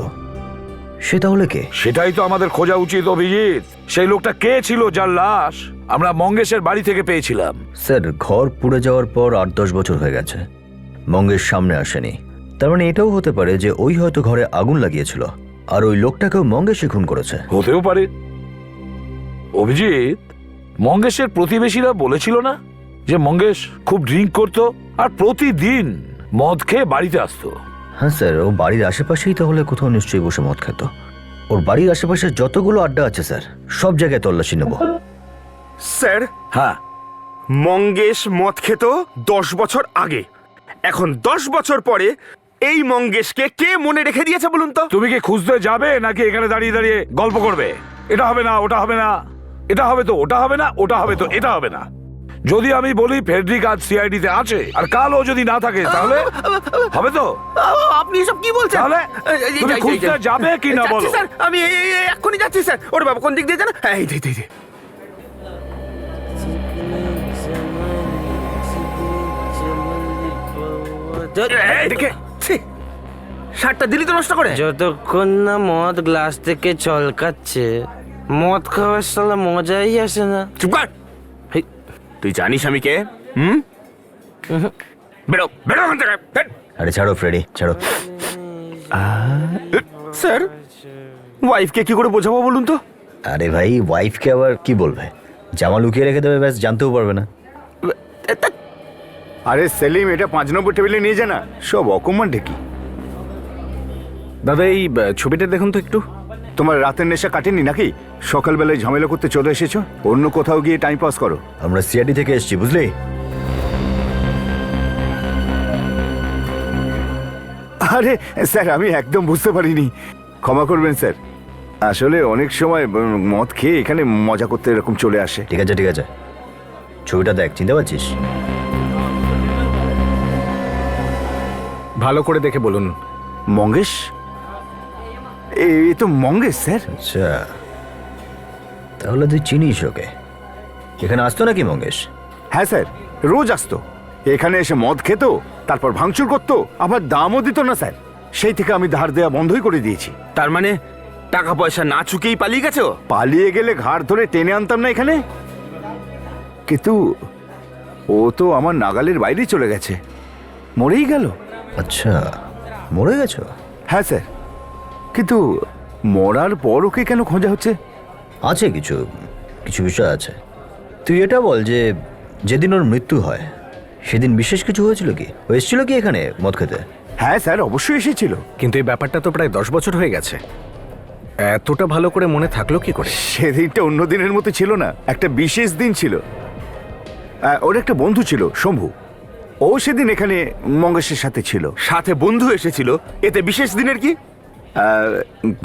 সে তাহলে কে? সেটাই তো আমাদের খোঁজা উচিত অভিজিৎ। সেই লোকটা কে ছিল যার লাশ আমরা মঙ্গেশের বাড়ি থেকে পেয়েছিলাম? স্যার, ঘর পুড়ে যাওয়ার পর 8-10 বছর হয়ে গেছে, মঙ্গেশ সামনে আসেনি। তার মানে এটাও হতে পারে যে ওই হয়তো ঘরে আগুন লাগিয়েছিল, আর ওই লোকটাকেও মঙ্গেশই খুন করেছে। হতেও পারে। অভিজিৎ, মঙ্গেশের প্রতিবেশীরা বলেছিল না যে মঙ্গেশ খুব ড্রিঙ্ক করতো আর প্রতিদিন মদ খেয়ে বাড়িতে আসতো? হ্যাঁ স্যার, ও বাড়ির আশেপাশেই তাহলে কোথাও নিশ্চয়ই বসে মদ খেত। ওর বাড়ির আশেপাশে যতগুলো আড্ডা আছে স্যার, সব জায়গায় তল্লাশি নেব। স্যার, হ্যাঁ, মঙ্গেশ মদ খেত 10 বছর আগে। এখন 10 বছর পরে এই মঙ্গেশকে কে মনে রেখে দিয়েছে বলুন তো? তুমি কি খুঁজতে যাবে নাকি এখানে দাঁড়িয়ে দাঁড়িয়ে গল্প করবে? এটা হবে না, ওটা হবে না, এটা হবে তো ওটা হবে না, ওটা হবে তো এটা হবে না। যদি আমি বলি ফেডরিক আজ সিআইডি তে আছে আর কাল ও যদি না থাকে তাহলে হবে তো? আপনি এসব কি বলছেন? তাহলে তুমি খুঁজতে যাবে কি না বলো? স্যার, আমি এক্ষুনি যাচ্ছি স্যার। ওরে বাবা, কোন দিক দিয়ে যান? এই দে। শার্টটা দিলি তো নষ্ট করে। যতক্ষণ না মদ গ্লাস থেকে ছলকাচ্ছে, মদ খাওয়ার সালা মজাই আসে না। চুপ কর। তুই জানিস আমি কে? বেরো বেরো ওখান থেকে। আরে ছাড়ো ফ্রেডি, ছাড়ো। স্যার, ওয়াইফকে কি করে বোঝাবো বলুন তো? আরে ভাই, ওয়াইফকে আবার কি বলবে? জামা লুকিয়ে রেখে দেবে, ব্যাস, জানতেও পারবে না। আরে সেলিম, এটা 5 নম্বর টেবিলে নিয়ে যা না, সব অকমান ঢেকি। দাদা, এই ছবিটা দেখুন তো একটু। তোমার রাতের নেশা কাটেনি নাকি? সকালবেলায় ঝামেলা করতে চলে এসেছো, অন্য কোথাও গিয়ে টাইম পাস করো। আমরা সিআইডি থেকে এসেছি, বুঝলি? আরে স্যার, আমি একদম বুঝতে পারিনি, ক্ষমা করবেন স্যার। আসলে অনেক সময় মদ খেয়ে এখানে মজা করতে এরকম চলে আসে। ঠিক আছে, ঠিক আছে, ছবিটা দেখ, চিনতে পারছিস? ভালো করে দেখে বলুন। মঙ্গেশ? এ তো মঙ্গেশ স্যার। আচ্ছা, তাহলে তুই চিনিস ওকে? এখানে আসতো নাকি মঙ্গেশ? হ্যাঁ স্যার, রোজ আসতো। এখানে এসে মদ খেত, তারপর ভাঙচুর করতো, আবার দামও দিত না স্যার। সেই থেকে আমি ধার দেওয়া বন্ধই করে দিয়েছি। তার মানে টাকা পয়সা না চুকেই পালিয়ে গেছে ও? পালিয়ে গেলে ঘাড় ধরে টেনে আনতাম না এখানে? কিন্তু ও তো আমার নাগালের বাইরে চলে গেছে, মরেই গেল। আচ্ছা, মরে গেছো? হ্যাঁ স্যার, কিন্তু মরার পর ওকে কেন খোঁজা হচ্ছে? আছে কিছু কিছু বিষয় আছে। তুই এটা বল যে যেদিন ওর মৃত্যু হয় সেদিন বিশেষ কিছু হয়েছিল কি? ও এসেছিল কি এখানে মদ খেতে? হ্যাঁ স্যার, অবশ্যই এসেছিল। কিন্তু এই ব্যাপারটা তো প্রায় 10 বছর হয়ে গেছে, এতটা ভালো করে মনে থাকলো কি করে? সেদিনটা অন্য দিনের মতো ছিল না, একটা বিশেষ দিন ছিল। ওর একটা বন্ধু ছিল, শম্ভু। ও সেদিন এখানে মঙ্গেশের সাথে ছিল। সাথে বন্ধু এসেছিল, এতে বিশেষ দিনের কি?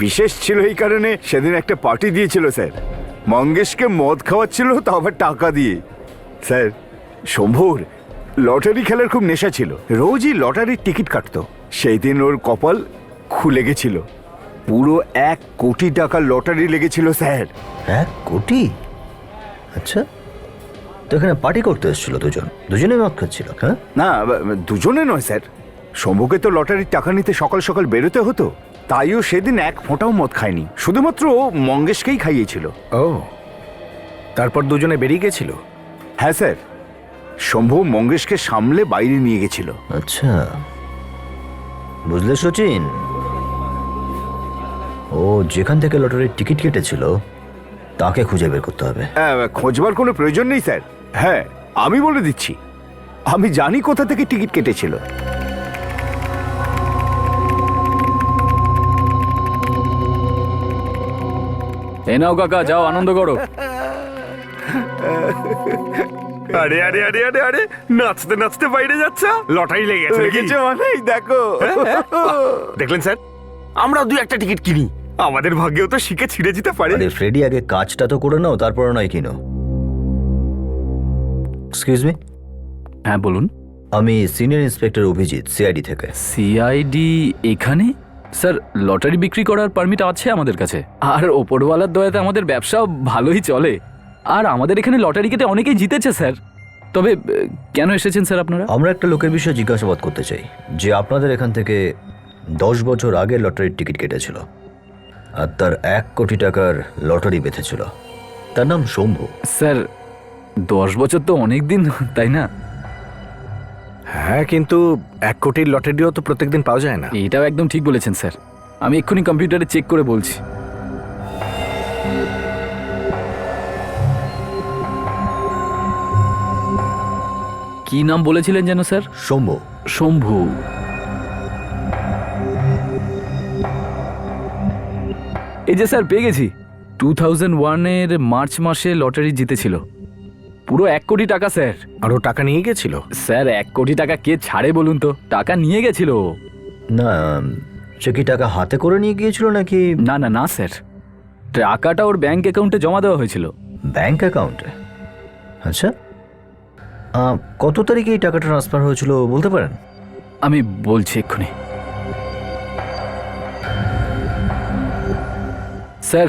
বিশেষ ছিল এই কারণে সেদিন একটা পার্টি দিয়েছিল স্যার। মঙ্গেশকে মদ খাওয়াচ্ছিল, তাও আবার টাকা দিয়ে। স্যার, শম্ভুর লটারি খেলার খুব নেশা ছিল, রোজই লটারির টিকিট কাটতো। সেই দিন ওর কপাল খুলে গেছিল, পুরো 1 কোটি টাকার লটারি লেগেছিল স্যার। 1 কোটি? আচ্ছা, তো এখানে পার্টি করতে এসেছিল দুজনে মদ খাচ্ছিল? হ্যাঁ না, দুজনে নয় স্যার, শম্ভুকে তো লটারির টাকা নিতে সকাল সকাল বেরোতে হতো, তাইও সেদিন 1 ফোঁটাও মদ খায়নি, শুধুমাত্র ও মঙ্গেশকেই খাইয়েছিল। ও, তারপর দুজনে বেরিয়ে গেছিল? হ্যাঁ স্যার, শম্ভু মঙ্গেশকে সামলে বাইরে নিয়ে গেছিল। আচ্ছা, বুঝলে সচিন, ও যেখান থেকে লটারির টিকিট কেটেছিল তাকে খুঁজে বের করতে হবে। খোঁজবার কোনো প্রয়োজন নেই স্যার। হ্যাঁ, আমি বলে দিচ্ছি, আমি জানি কোথা থেকে টিকিট কেটেছিল। এ নাও কাকা, যাও আনন্দ করো। আরে আরে আরে আরে আরে, নাচতে নাচতে বাইরে যাচ্ছে, লটারি লেগে গেছে নাকি? মানে দেখো, দেখলেন স্যার, আমরা 2-1টা টিকিট কিনি, আমাদের ভাগ্যেও তো শিখে ছিঁড়ে যেতে পারে। আরে ফ্রেডি, আগে কাজটা তো করে নাও, তারপর নয় কিনো। Excuse me. হ্যাঁ বলুন। আমি সিনিয়র ইন্সপেক্টর অভিজিৎ, সিআইডি থেকে। সিআইডি এখানে? স্যার, লটারি বিক্রি করার পারমিট আছে আমাদের কাছে, আর ওপরওয়ালার দয়াতে আমাদের ব্যবসাও ভালোই চলে, আর আমাদের এখানে লটারি কেটে অনেকেই জিতেছে স্যার। তবে কেন এসেছেন স্যার আপনারা? আমরা একটা লোকের বিষয়ে জিজ্ঞাসাবাদ করতে চাই যে আপনাদের এখান থেকে 10 বছর আগে লটারির টিকিট কেটেছিল আর তার 1 কোটি টাকার লটারি বেঁধেছিল। তার নাম শম্ভু। স্যার, 10 বছর তো অনেক দিন, তাই না? হ্যাঁ, কিন্তু 1 কোটির লটারিও তো প্রত্যেকদিন পাওয়া যায় না। এটাও একদম ঠিক বলেছেন স্যার, আমি এক্ষুনি কম্পিউটারে চেক করে বলছি। কি নাম বলেছিলেন যেন স্যার? শম্ভু। শম্ভু। এই যে স্যার পেয়ে গেছি, 2001-এর মার্চ মাসে লটারি জিতেছিল, পুরো 1 কোটি টাকা স্যার। আরও টাকা নিয়ে গেছিল? স্যার 1 কোটি টাকা কে ছাড়ে বলুন তো? টাকা নিয়ে গেছিল। না, সে কি টাকা হাতে করে নিয়ে গিয়েছিল নাকি? না না না স্যার, টাকাটা ওর ব্যাংক অ্যাকাউন্টে জমা দেওয়া হয়েছিল। ব্যাংক অ্যাকাউন্টে? আচ্ছা, কত তারিখে এই টাকাটা ট্রান্সফার হয়েছিল বলতে পারেন? আমি বলছি এক্ষুনি স্যার।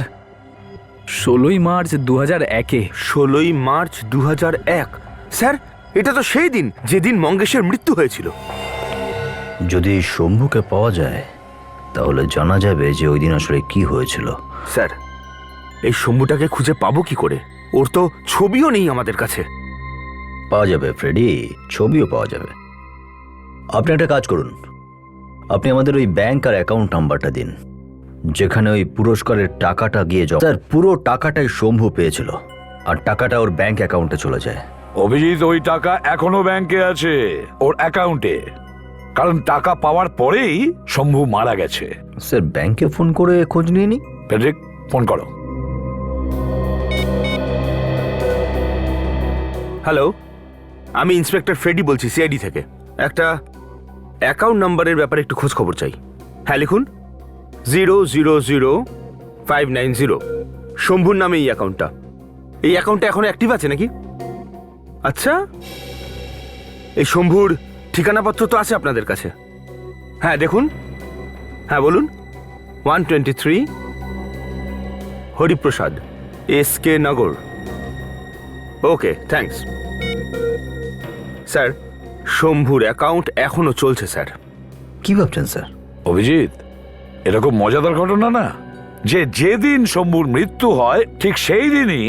16ই মার্চ 2001-এ। 16ই মার্চ 2001? স্যার, এটা তো সেই দিন যেদিন মঙ্গেশের মৃত্যু হয়েছিল। যদি শম্ভুকে পাওয়া যায় তাহলে জানা যাবে যে ওই দিন আসলে কি হয়েছিল। স্যার, এই শম্ভুটাকে খুঁজে পাবো কি করে? ওর তো ছবিও নেই আমাদের কাছে। পাওয়া যাবে ফ্রেডি, ছবিও পাওয়া যাবে। আপনি একটা কাজ করুন, আপনি আমাদের ওই ব্যাংক আর অ্যাকাউন্ট নাম্বারটা দিন যেখানে ওই পুরস্কারের টাকাটা গিয়ে জমা। স্যার, পুরো টাকাটাই শম্ভু পেয়েছিল আর টাকাটা ওর ব্যাংক অ্যাকাউন্টে চলে যায়। অভিজিৎ, ওই টাকা এখনো ব্যাংকে আছে, ওর অ্যাকাউন্টে, কারণ টাকা পাওয়ার পরেই শম্ভু মারা গেছে। স্যার, ব্যাংকে ফোন করে খোঁজ নিয়ে নি। ফেডরিক, ফোন করো। হ্যালো, আমি ইন্সপেক্টর ফ্রেডি বলছি, সিআইডি থেকে। একটা অ্যাকাউন্ট নাম্বারের ব্যাপারে একটু খোঁজ খবর চাই। হ্যাঁ, লিখুন 000590। শম্ভুর নামে এই অ্যাকাউন্টটা। এই অ্যাকাউন্টটা এখনো অ্যাক্টিভ আছে নাকি? আচ্ছা, এই শম্ভুর ঠিকানাপত্র তো আছে আপনাদের কাছে? হ্যাঁ, দেখুন। হ্যাঁ, বলুন। 123 হরিপ্রসাদ, SK নগর। ওকে, থ্যাঙ্কস। স্যার, শম্ভুর অ্যাকাউন্ট এখনো চলছে স্যার। কি ভাবছেন স্যার? অভিজিৎ, এরকম মজাদার ঘটনা না যে যেদিন শম্ভুর মৃত্যু হয় ঠিক সেই দিনই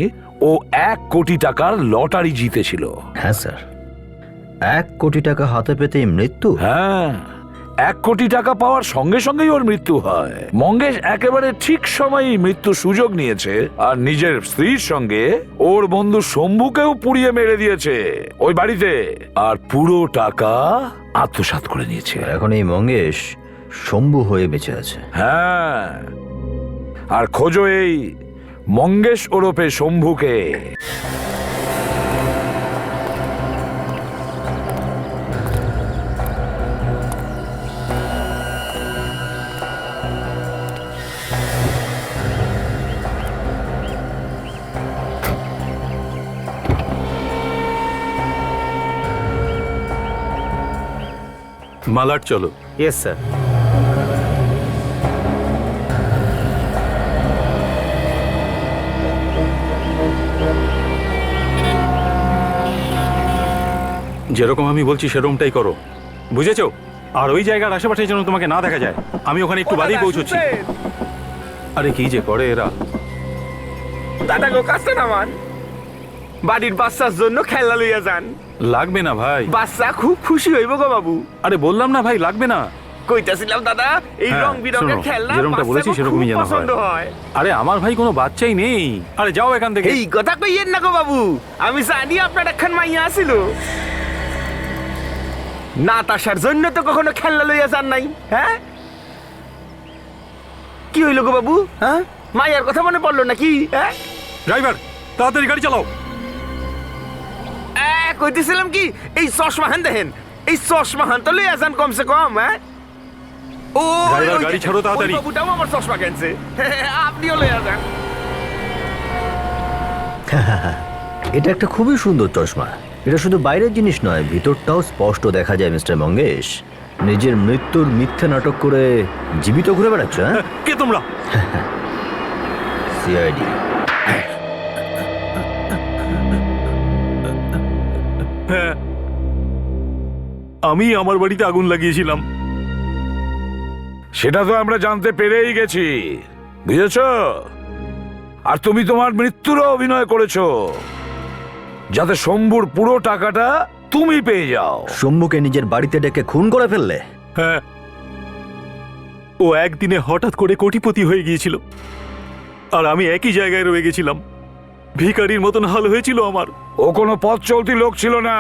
ও 1 কোটি টাকার লটারি জিতেছিল। হ্যাঁ স্যার, 1 কোটি টাকা হাতে পেতেই মৃত্যু? হ্যাঁ, 1 কোটি টাকা পাওয়ার সঙ্গে সঙ্গেই ওর মৃত্যু হয়। মঙ্গেশ একেবারে ঠিক সময়ই মৃত্যুর সুযোগ নিয়েছে আর নিজের স্ত্রীর সঙ্গে ওর বন্ধু শম্ভুকেও পুড়িয়ে মেরে দিয়েছে ওই বাড়িতে, আর পুরো টাকা আত্মসাৎ করে নিয়েছে। এখন এই মঙ্গেশ শম্ভু হয়ে বেঁচে আছে। হ্যাঁ, আর খোঁজো এই মঙ্গেশ ওরফে শম্ভুকে। মালাট চলো। Yes sir. যেরকম আমি বলছি সেরকমটাই করো, বুঝেছো? আর ওই জায়গার আশেপাশে যেন তোমাকে না দেখা যায়। আমি ওখানে একটু বাদেই পৌঁছচ্ছি। আরে কি যে করে এরা। দাদা গো, কাছে নামান, বাড়ির বাচ্চার জন্য খেলনা লইয়া যান। লাগবে না ভাই, বাচ্চা খুব খুশি হইব গো বাবু। আরে বললাম না ভাই, লাগবে না। কইতাছিলাম দাদা, এই হ্যাঁ, রং বিরঙের শোনো, খেলনা যেরকমটা বলেছি বাচ্চাকে সেরকমই খুব যেন পছন্দ হয়। হয়। আরে আমার ভাই কোনো বাচ্চাই নেই। আরে যাও এখান থেকে। এই কথা কইয়েন না গো বাবু, আমি জানি আপনার একখান মাইয়া আছিল। নাতাশার জন্য তো কখনো খেলনা লইয়া যান নাই? হ্যাঁ, কি হইল গো বাবু? হ্যাঁ, মাইয়ার কথা মনে পড়লো নাকি? হ্যাঁ, ড্রাইভার তাড়াতাড়ি গাড়ি চালাও। কইতেছিলাম কি, এই চশমাহান দেখেন, এই চশমাহান তো লইয়া যান কমসে কম। হ্যাঁ, ও ড্রাইভার গাড়ি ছাড়ো তাড়াতাড়ি। ওই বাবুটাও আমার চশমা কিনছে, আপনিও লইয়া যান। এটা একটা খুবই সুন্দর চশমা। এটা শুধু বাইরের জিনিস নয়, ভিতরটাও স্পষ্ট দেখা যায়। মিস্টার মঙ্গেশ নিজের মৃত্যুর মিথ্যে নাটক করে জীবিত ঘুরে বেড়াচ্ছ। হ্যাঁ, কে তোমরা? সিআইডি। হ্যাঁ, আমি আমার বাড়িতে আগুন লাগিয়েছিলাম। সেটা তো আমরা জানতে পেরেই গেছি, বুঝেছ? আর তুমি তোমার মৃত্যুরও অভিনয় করেছো যাতে শম্ভুর পুরো টাকাটা তুমি পেয়ে যাও। শম্ভুকে নিজের বাড়িতে ডেকে খুন করে ফেললে? হ্যাঁ, ও একদিনে হঠাৎ করে কোটিপতি হয়ে গিয়েছিল আর আমি একই জায়গায় রয়ে গেছিলাম। ভিখারির মতন হাল হয়েছিল আমার। ও কোনো পথ চলতি লোক ছিল না,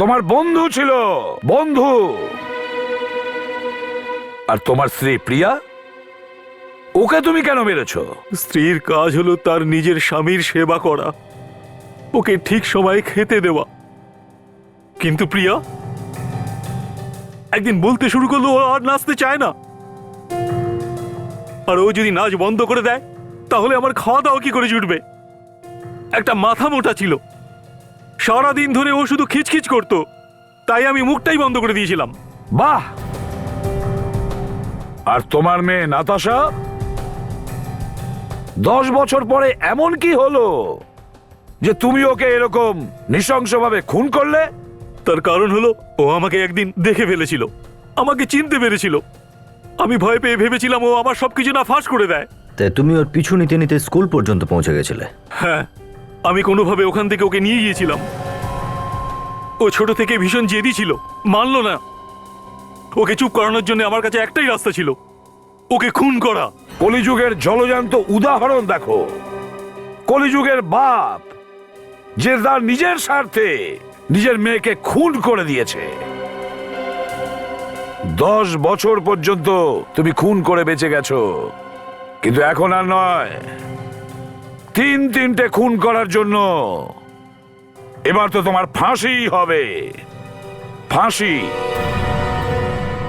তোমার বন্ধু ছিল, বন্ধু। আর তোমার স্ত্রী প্রিয়া, ওকে তুমি কেন মেরেছো? স্ত্রীর কাজ হলো তার নিজের স্বামীর সেবা করা, ওকে ঠিক সময়ে খেতে দেওয়া। কিন্তু প্রিয়া একদিন বলতে শুরু করলো ও আর নাচতে চায় না। আর ও যদি নাচ বন্ধ করে দেয় তাহলে আমার খাওয়া দাওয়া কি করে জুটবে? একটা মাথা মোটা ছিল, সারাদিন ধরে ও শুধু খিচখিচ করতো, তাই আমি মুখটাই বন্ধ করে দিয়েছিলাম। বাহ! আর তোমার মেয়ে নাতাশা, 10 বছর পরে এমন কি হলো যে তুমি ওকে এরকম নৃশংসভাবে খুন করলে? তার কারণ হলো ও আমাকে একদিন দেখে ফেলেছিল, আমাকে চিনতে পেরেছিল। আমি ভয় পেয়ে ভেবেছিলাম ও আমার সবকিছু না ফাঁস করে দেয়। তাই তুমি ওর পিছু নিতে নিতে স্কুল পর্যন্ত পৌঁছে গেছিলে? হ্যাঁ, আমি কোনোভাবে ওখান থেকে ওকে নিয়ে গিয়েছিলাম। ও ছোট থেকে ভীষণ জেদি ছিল, মানলো না। ওকে চুপ করানোর জন্য আমার কাছে একটাই রাস্তা ছিল, ওকে খুন করা। কলিযুগের জলজান্ত উদাহরণ দেখো, কলিযুগের বাপ যে তার নিজের স্বার্থে নিজের মেয়েকে খুন করে দিয়েছে। 10 বছর পর্যন্ত তুমি খুন করে বেঁচে গেছো, কিন্তু এখন আর নয়, 3-3টে খুন করার জন্য এবার তো তোমার ফাঁসি হবে, ফাঁসি।